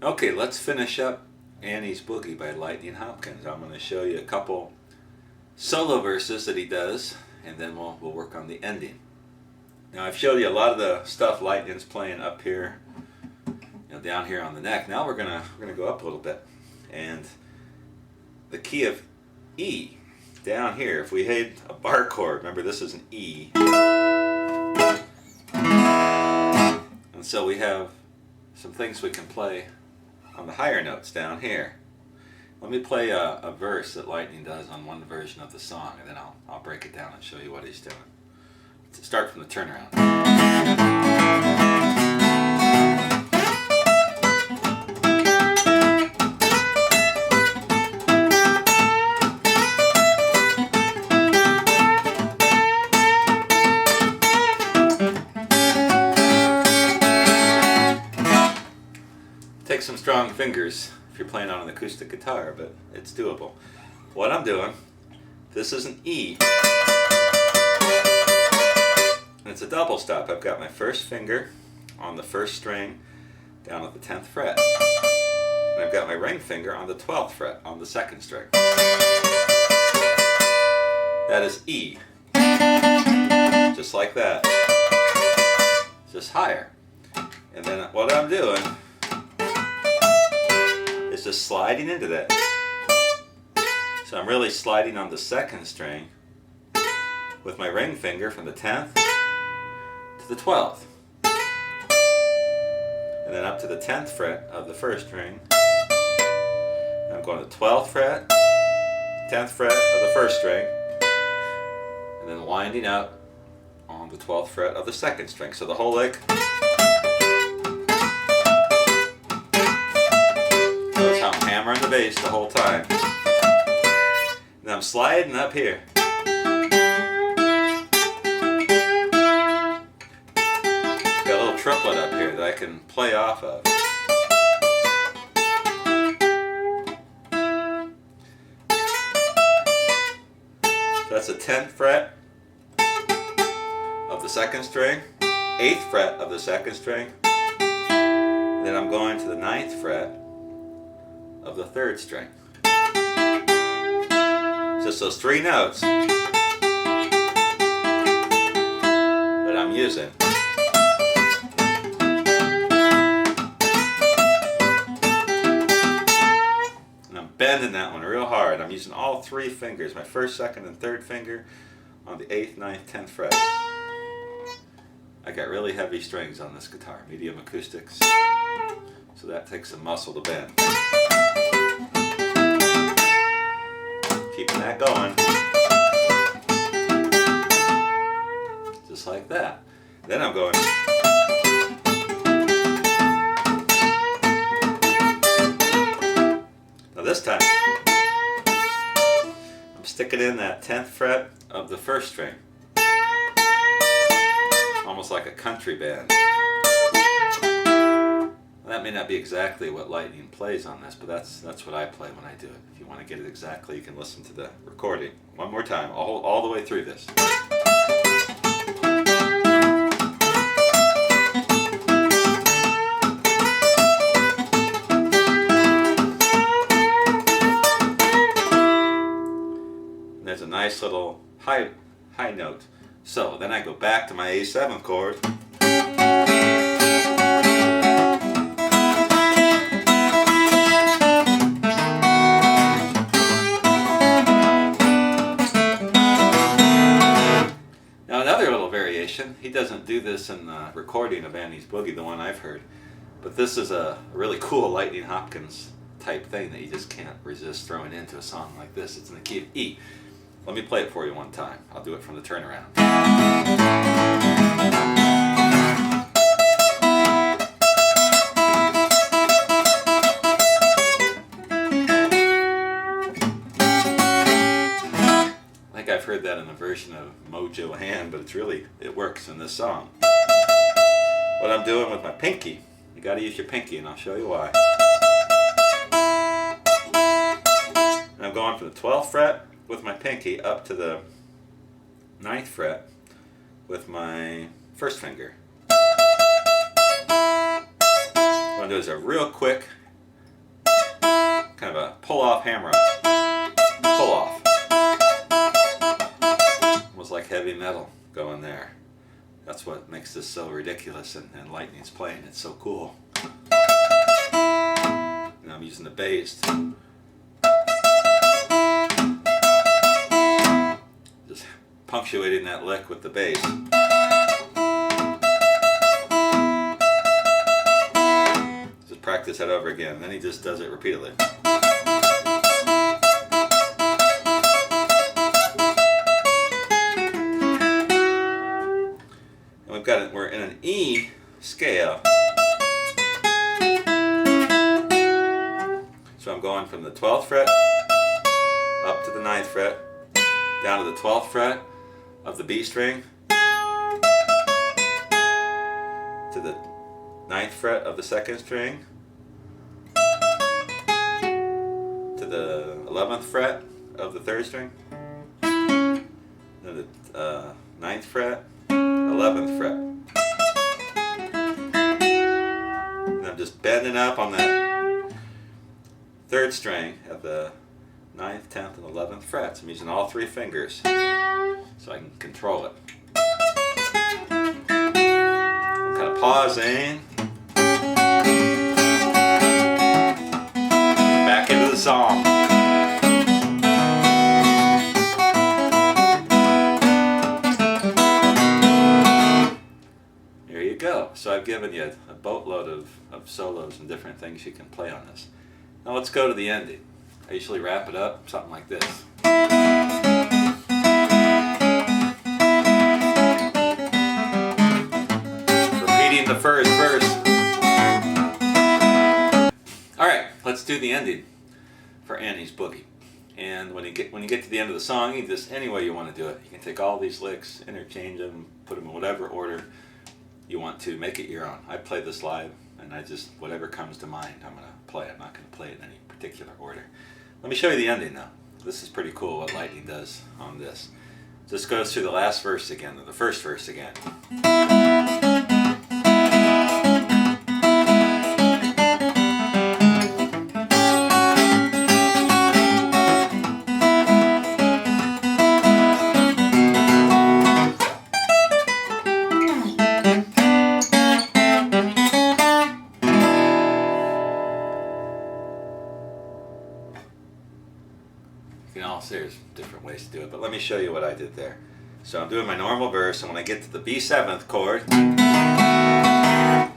Okay, let's finish up Annie's Boogie by Lightning Hopkins. I'm going to show you a couple solo verses that he does, and then we'll work on the ending. Now I've showed you a lot of the stuff Lightning's playing up here, down here on the neck. Now we're gonna go up a little bit, and the key of E down here. If we hit a bar chord, remember this is an E, and so we have some things we can play on the higher notes down here. Let me play a verse that Lightning does on one version of the song, and then I'll break it down and show you what he's doing. Let's start from the turnaround. Take some strong fingers if you're playing on an acoustic guitar, but it's doable. What I'm doing, this is an E, and it's a double stop. I've got my first finger on the first string down at the 10th fret, and I've got my ring finger on the 12th fret on the second string. That is E, just like that, just higher. And then what I'm doing is just sliding into that. So I'm really sliding on the second string with my ring finger from the 10th to the 12th. And then up to the 10th fret of the first string. And I'm going to the 12th fret, 10th fret of the first string, and then winding up on the 12th fret of the second string. So the whole lick. Notice how I'm hammering the bass the whole time. And I'm sliding up here. Got a little triplet up here that I can play off of. So that's the 10th fret of the second string, 8th fret of the second string, and then I'm going to the 9th fret of the third string. Just those three notes that I'm using. And I'm bending that one real hard. I'm using all three fingers, my first, second, and third finger on the 8th, 9th, 10th fret. I got really heavy strings on this guitar, medium acoustics, so that takes some muscle to bend. Keeping that going. Just like that. Then I'm going. Now this time, I'm sticking in that 10th fret of the first string. Almost like a country band. That may not be exactly what Lightning plays on this, but that's what I play when I do it. If you want to get it exactly, you can listen to the recording. One more time, all the way through this. And there's a nice little high note. So then I go back to my A7 chord. He doesn't do this in the recording of Annie's Boogie, the one I've heard, but this is a really cool Lightning Hopkins type thing that you just can't resist throwing into a song like this. It's in the key of E. Let me play it for you one time. I'll do it from the turnaround. I've heard that in a version of Mojo Hand, but it works in this song. What I'm doing with my pinky, you got to use your pinky, and I'll show you why. And I'm going from the 12th fret with my pinky up to the 9th fret with my first finger. What I'm going to do is a real quick kind of a pull-off hammer. Pull-off. Almost like heavy metal going there. That's what makes this so ridiculous, and Lightning's playing. It's so cool. And I'm using the bass. Just punctuating that lick with the bass. Just practice that over again. Then he just does it repeatedly. We're in an E scale. So I'm going from the 12th fret up to the 9th fret, down to the 12th fret of the B string, to the 9th fret of the 2nd string, to the 11th fret of the 3rd string, then the 9th fret, 11th fret. And I'm just bending up on that 3rd string of the 9th, 10th, and 11th frets. I'm using all 3 fingers so I can control it. I'm kind of pausing. Back into the song. Go. So I've given you a boatload of solos and different things you can play on this. Now let's go to the ending. I usually wrap it up something like this. Repeating the first verse. Alright, let's do the ending for Annie's Boogie. And when you get to the end of the song, you just any way you want to do it. You can take all these licks, interchange them, put them in whatever order you want to, make it your own. I play this live, and I just, whatever comes to mind, I'm going to play. I'm not going to play it in any particular order. Let me show you the ending though. This is pretty cool what Lightning does on this. Just goes through the last verse again, or the first verse again. You know, there's different ways to do it, but let me show you what I did there. So I'm doing my normal verse, and when I get to the B7th chord, I'm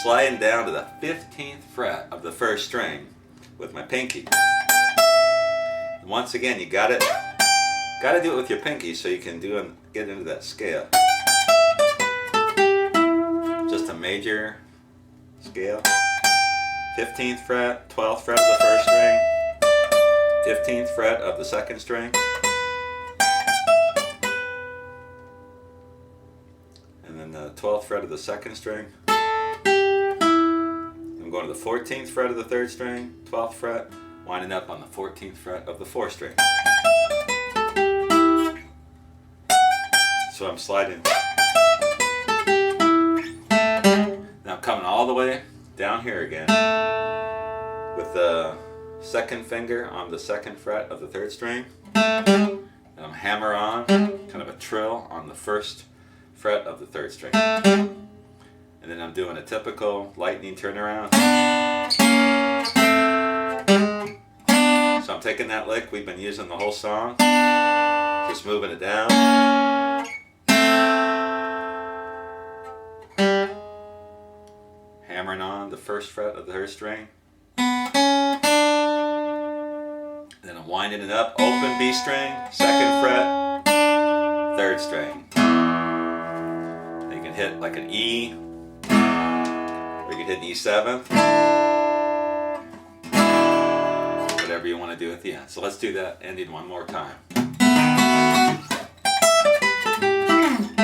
sliding down to the 15th fret of the 1st string with my pinky. And once again, you gotta do it with your pinky so you can get into that scale. Just a major scale. 15th fret, 12th fret of the 1st string, 15th fret of the 2nd string, and then the 12th fret of the 2nd string. I'm going to the 14th fret of the 3rd string, 12th fret, winding up on the 14th fret of the 4th string. So I'm sliding. Now I'm coming all the way down here again with the 2nd finger on the 2nd fret of the 3rd string, and I'm hammer on, kind of a trill on the 1st fret of the 3rd string, and then I'm doing a typical Lightning turnaround. So I'm taking that lick we've been using the whole song, just moving it down, hammering on the 1st fret of the 3rd string. Then I'm winding it up, open B string, 2nd fret, 3rd string. Then you can hit like an E, or you can hit an E7, whatever you want to do at the end. So let's do that ending one more time.